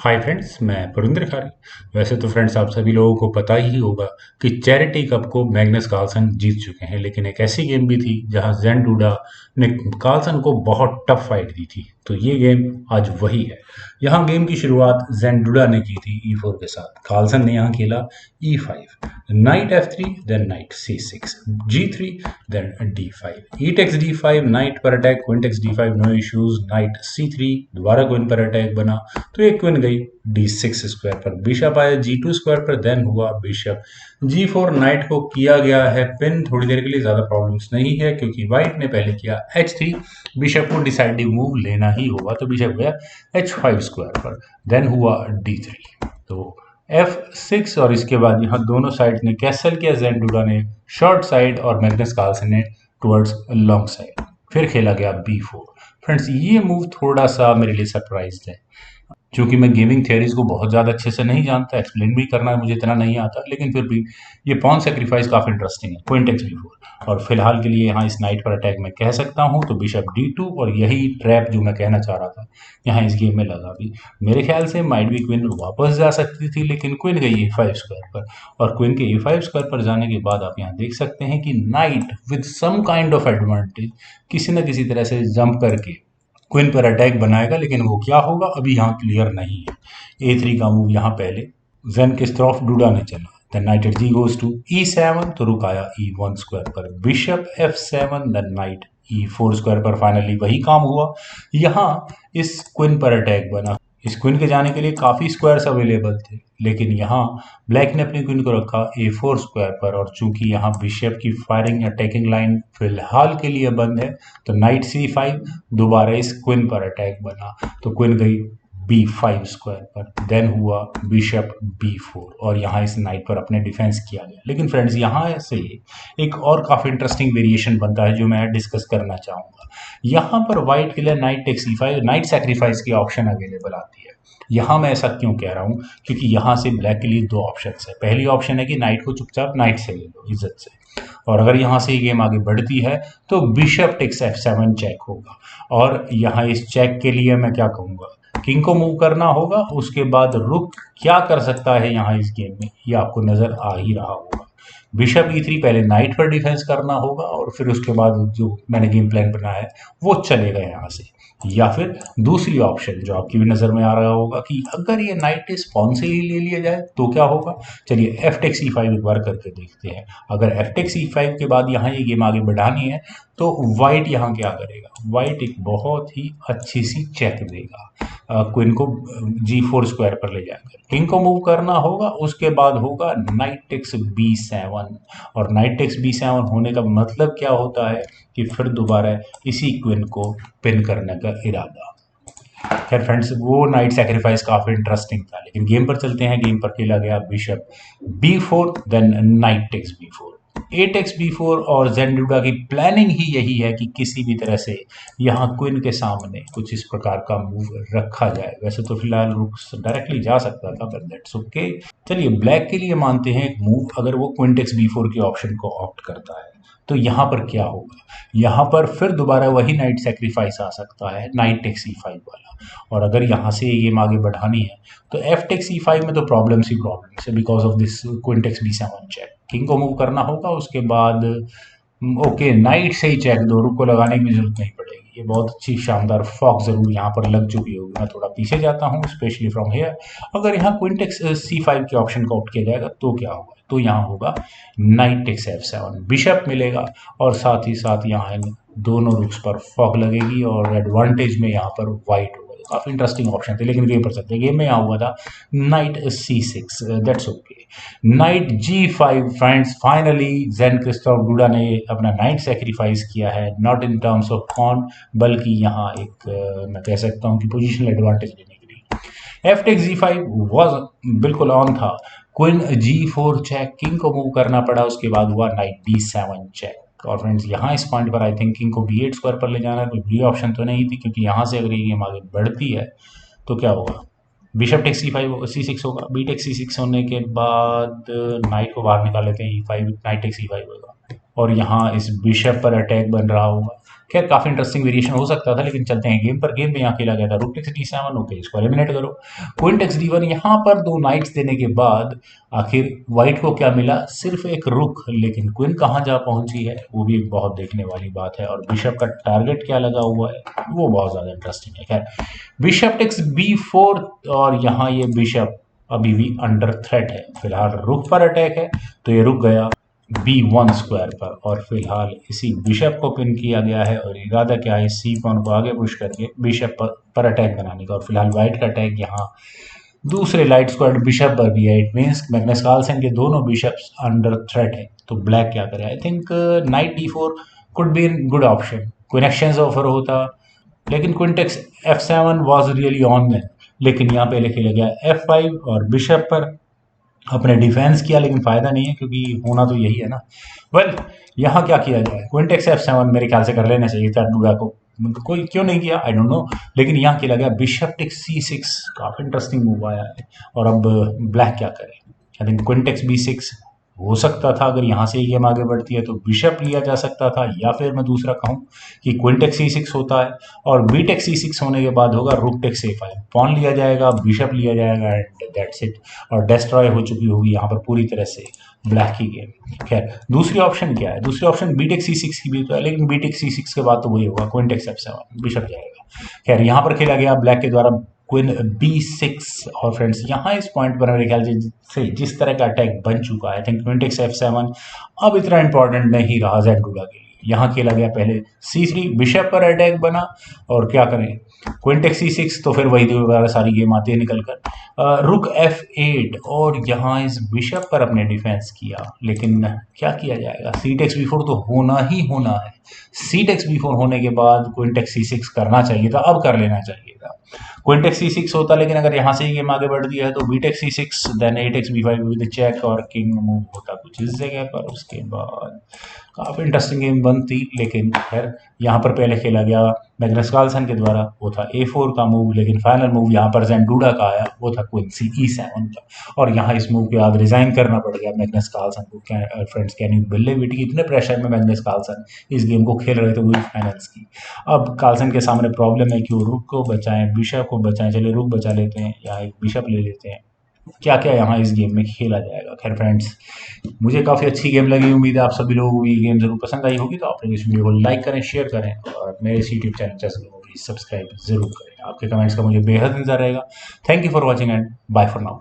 Hi friends, मैं पुरिंदर खारी। वैसे तो फ्रेंड्स आप सभी लोगों को पता ही होगा कि चैरिटी कप को मैग्नस कार्लसन जीत चुके हैं, लेकिन एक ऐसी गेम भी थी जहां जेन डूडा ने कार्लसन को बहुत टफ फाइट दी थी। तो ये गेम आज वही है। यहाँ गेम की शुरुआत जेन डूडा ने की थी E4 के साथ। कार्लसन ने यहाँ खेला E5, knight F3, then knight C6, G3, then D5, E takes D5, knight पर attack, queen takes D5, no issues, knight C3, दोबारा क्वीन पर अटैक बना तो एक क्वीन गई D6 स्क्वायर पर, बिशप आया G2 स्क्वायर पर, देन हुआ बिशप G4, नाइट को किया गया है पिन। थोड़ी देर के लिए ज्यादा प्रॉब्लम्स नहीं है क्योंकि व्हाइट ने पहले किया H3, बिशप को डिसाइडिंग मूव लेना ही होगा तो बिशप गया H5 स्क्वायर पर, देन हुआ D3, तो F6 और इसके बाद यहाँ दोनों साइड ने कैसल किया। जेन डूडा ने शॉर्ट साइड और मैग्नस कार्लसन ने टुवर्ड्स लॉन्ग साइड। फिर खेला गया B4। फ्रेंड्स ये मूव थोड़ा सा मेरे लिए सरप्राइज है क्योंकि मैं गेमिंग थियरीज को बहुत ज़्यादा अच्छे से नहीं जानता, एक्सप्लेन भी करना मुझे इतना नहीं आता, लेकिन फिर भी ये पॉन सेक्रीफाइस काफ़ी इंटरेस्टिंग है। क्वीन टेक्स B4 और फिलहाल के लिए यहाँ इस नाइट पर अटैक मैं कह सकता हूँ तो बिशप D2, और यही ट्रैप जो मैं कहना चाह रहा था यहाँ इस गेम में लगा भी। मेरे ख्याल से माइट भी क्वीन वापस जा सकती थी, लेकिन क्वीन गई A5 स्क्वायर पर, और क्वीन के A5 स्क्वायर पर जाने के बाद आप यहाँ देख सकते हैं कि knight with some kind of advantage किसी न किसी तरह से जंप करके क्वीन पर अटैक बनाएगा, लेकिन वो क्या होगा अभी यहाँ क्लियर नहीं है। A3 का मूव यहाँ पहले जेन किस्ट्रॉफ डूडा ने चला, then knight at g goes to E7, तो रुक आया E1 स्क्वायर पर, bishop F7, then knight E4 square पर। फाइनली वही काम हुआ, यहाँ इस क्वीन पर अटैक बना। इस क्वीन के जाने के लिए काफी स्क्वायर्स अवेलेबल थे, लेकिन यहाँ ब्लैक ने अपनी क्वीन को रखा A4 स्क्वायर पर, और चूंकि यहाँ बिशप की फायरिंग या टेकिंग लाइन फिलहाल के लिए बंद है तो नाइट C5, दोबारा इस क्वीन पर अटैक बना तो क्वीन गई B5 स्क्वायर पर, देन हुआ बिशप B4, और यहाँ इस नाइट पर अपने डिफेंस किया गया। लेकिन फ्रेंड्स यहाँ से एक और काफी इंटरेस्टिंग वेरिएशन बनता है जो मैं डिस्कस करना चाहूंगा। यहाँ पर व्हाइट के लिए knight takes E5, knight sacrifice की ऑप्शन अवेलेबल आती है। यहाँ मैं ऐसा क्यों कह रहा हूँ, क्योंकि यहाँ से ब्लैक के लिए दो ऑप्शन है। पहली ऑप्शन है कि नाइट को चुपचाप नाइट से ले लो इज्जत से, और अगर यहाँ से ये गेम आगे बढ़ती है तो बिशप टेक्स F7 चेक होगा, और यहाँ इस चेक के लिए मैं क्या कहूँगा, किंग को मूव करना होगा। उसके बाद रुक क्या कर सकता है यहाँ इस गेम में ये आपको नजर आ ही रहा होगा। बिशप E3, पहले नाइट पर डिफेंस करना होगा और फिर उसके बाद जो मैंने गेम प्लान बनाया है वो चलेगा यहाँ से। या फिर दूसरी ऑप्शन जो आपकी भी नजर में आ रहा होगा कि अगर ये नाइट इस पॉन से ही ले लिया जाए तो क्या होगा। चलिए एफ टेक्स E5 एक बार करके देखते हैं। अगर एफ टेक्स E5 के बाद यहाँ ये गेम आगे बढ़ानी है तो व्हाइट यहाँ क्या करेगा, व्हाइट एक बहुत ही अच्छी सी चेक देगा, क्वीन को G4 स्क्वायर पर ले जाकर किंग को मूव करना होगा। उसके बाद होगा नाइट टेक्स B7, और नाइट टेक्स B7 होने का मतलब क्या होता है कि फिर दोबारा इसी क्वीन को पिन करने का इरादा। खैर फ्रेंड्स वो नाइट सेक्रीफाइस काफी इंटरेस्टिंग था, लेकिन गेम पर चलते हैं। गेम पर खेला गया bishop B4, then knight takes B4, a takes B4, और जेन डूडा की प्लानिंग ही यही है कि किसी भी तरह से यहाँ क्वीन के सामने कुछ इस प्रकार का मूव रखा जाए। वैसे तो फिलहाल रुक डायरेक्टली जा सकता था, बट दैट्स ओके। चलिए ब्लैक के लिए मानते हैं एक मूव, अगर वो क्वीन टेक्स B4 की ऑप्शन को ऑप्ट करता है तो यहाँ पर क्या होगा, यहाँ पर फिर दोबारा वही नाइट सेक्रीफाइस आ सकता है, नाइट टेक्स E5 वाला। और अगर यहाँ से ये गेम आगे बढ़ानी है तो एफ टेक्स E5 में तो प्रॉब्लम्स ही प्रॉब्लम्स है, because of this queen takes B7 check. King को मूव करना होगा, उसके बाद ओके नाइट से ही चेक दो, रुक को लगाने की जरूरत नहीं पड़ेगी। ये बहुत अच्छी शानदार फॉक जरूर यहाँ पर लग चुकी होगी। मैं थोड़ा पीछे जाता हूँ, स्पेशली फ्रॉम हेयर। अगर यहाँ क्वीन टेक्स C5 के ऑप्शन का आउट किया जाएगा तो क्या होगा, तो यहाँ होगा नाइट टेक्स F7, बिशप मिलेगा, और साथ ही साथ यहाँ इन दोनों रुक्स पर फॉक लगेगी और एडवांटेज में यहाँ पर व्हाइट होगा। काफी इंटरेस्टिंग ऑप्शन थे, लेकिन गेम पर चलते गेम में यहाँ हुआ था knight C6, that's okay. Knight G5 friends, finally Jan Krzysztof Duda ने अपना नाइट सेक्रीफाइस किया है, not in terms of con, बल्कि यहाँ एक मैं कह सकता हूँ कि पोजिशनल एडवांटेज लेने के लिए। एफ टेक्स G5 वॉज बिल्कुल ऑन था, क्वीन G4 चेक, किंग को मूव करना पड़ा, उसके बाद हुआ नाइट D7 चेक। और फ्रेंड्स यहाँ इस पॉइंट पर आई थिंक किंग को B8 स्क्वायर पर ले जाना कोई बुरी ऑप्शन तो नहीं थी, क्योंकि यहाँ से अगर ये गेम आगे बढ़ती है तो क्या होगा, बिशप टेक्स C6 होगा, बी टेक्स C6 होने के बाद नाइट को बाहर निकाल लेते हैं E5, नाइट टेक्स E5 होगा, और यहाँ इस बिशप पर अटैक बन रहा होगा। खैर काफी इंटरेस्टिंग वेरिएशन हो सकता था, लेकिन चलते हैं गेम पर। गेम में यहाँ खेला गया था रूक टेक्स D7। ओके, इसको एलिमिनेट करो। Queen takes D1। यहाँ पर 2 नाइट्स देने के बाद आखिर व्हाइट को क्या मिला? सिर्फ एक रुक, लेकिन क्वीन कहाँ जा पहुंची है वो भी एक बहुत देखने वाली बात है। और बिशप का टारगेट क्या लगा हुआ है वो बहुत ज्यादा इंटरेस्टिंग है। खैर बिशप टेक्स B4, और यहाँ ये बिशप अभी भी अंडर थ्रेट है। फिलहाल रुक पर अटैक है तो ये रुक गया B1 स्क्वायर पर, और फिलहाल इसी बिशप को पिन किया गया है। और इरादा क्या है? सी पॉन को आगे पुश करके बिशप पर अटैक बनाने का। और फिलहाल व्हाइट का अटैक यहाँ दूसरे लाइट स्क्वायर बिशप पर भी है। इट मीन्स मैग्नस कार्लसन के दोनों बिशप्स अंडर थ्रेट है। तो ब्लैक क्या करे? I think knight D4 could be an good option. Queen exchange offer होता, लेकिन queen takes F7 was really on then. लेकिन यहाँ पे खेला गया F5 और बिशप पर अपने डिफेंस किया, लेकिन फायदा नहीं है क्योंकि होना तो यही है ना। वेल यहाँ क्या किया जाए? क्वीन टेक्स F7 मेरे ख्याल से कर लेना चाहिए था डूडा को, कोई क्यों नहीं किया आई डोंट नो। लेकिन यहाँ खेला गया बिशप टेक्स C6। काफी इंटरेस्टिंग मूव आया है। और अब ब्लैक क्या करे? I think queen takes B6 हो सकता था। अगर यहाँ से ही गेम आगे बढ़ती है तो बिशप लिया जा सकता था, या फिर मैं दूसरा कहूँ कि क्वीन टेक्स C6 होता है और बी टेक्स C6 होने के बाद होगा रूक टेक्स A5। पॉन लिया जाएगा, बिशप लिया जाएगा एंड दैट्स इट। और डिस्ट्रॉय हो चुकी होगी यहाँ पर पूरी तरह से ब्लैक की गेम। खैर दूसरी ऑप्शन क्या है? दूसरी ऑप्शन बी टेक्स C6 की भी तो है, लेकिन बी टेक्स C6 के बाद तो वही होगा क्वीन टेक्स F7, बिशप जाएगा। खैर यहाँ पर खेला गया ब्लैक के द्वारा क्वीन B6। और फ्रेंड्स यहाँ इस पॉइंट पर मेरे ख्याल से जिस तरह का अटैक बन चुका है, I think queen takes F7 अब इतना इंपॉर्टेंट नहीं रहा ज़ेंडुला के लिए। यहाँ खेला गया पहले C3, बिशप पर अटैक बना, और क्या करें? क्वीन टेक्स C6 तो फिर वही दोबारा सारी गेम आती है निकल कर। रुक F8, और यहाँ इस बिशप पर अपने डिफेंस किया, लेकिन क्या किया जाएगा? सी टेक्स B4 तो होना ही होना है। सी टेक्स B4 होने के बाद क्वीन टेक्स C6 करना चाहिए था, अब कर लेना चाहिए था। क्वीन टेक्स C6 होता, लेकिन अगर यहाँ से ही गेम आगे बढ़ती है तो b takes C6 then a takes B5 with check, और किंग मूव होता कुछ इस जगह पर। उसके बाद काफी इंटरेस्टिंग गेम बनती, लेकिन खैर यहाँ पर पहले खेला गया मैग्नस कार्लसन के द्वारा, वो था A4 का मूव। लेकिन फाइनल मूव यहाँ पर ज़ेंडुडा का आया, वो था क्वीन E7 का। और यहाँ इस मूव के बाद रिजाइन करना पड़ गया मैग्नस कार्लसन को। Friends can you believe it? इतने प्रेशर में मैग्नस कार्लसन इस गेम को खेल रहे थे वही फाइनल्स की। अब कार्लसन के सामने प्रॉब्लम है कि वो रुक को बचाएं, बिशप को बचाएं। चलिए रुक बचा लेते हैं या एक बिशप ले लेते हैं। क्या क्या यहाँ इस गेम में खेला जाएगा? खैर फ्रेंड्स मुझे काफ़ी अच्छी गेम लगी। उम्मीद है आप सभी लोगों को ये गेम जरूर पसंद आई होगी। तो आप लोग इस वीडियो को लाइक करें, शेयर करें, और मेरे इस यूट्यूब चैनल चैनल को प्लीज सब्सक्राइब जरूर करें। आपके कमेंट्स का मुझे बेहद इंतजार रहेगा। Thank you for watching and bye for now.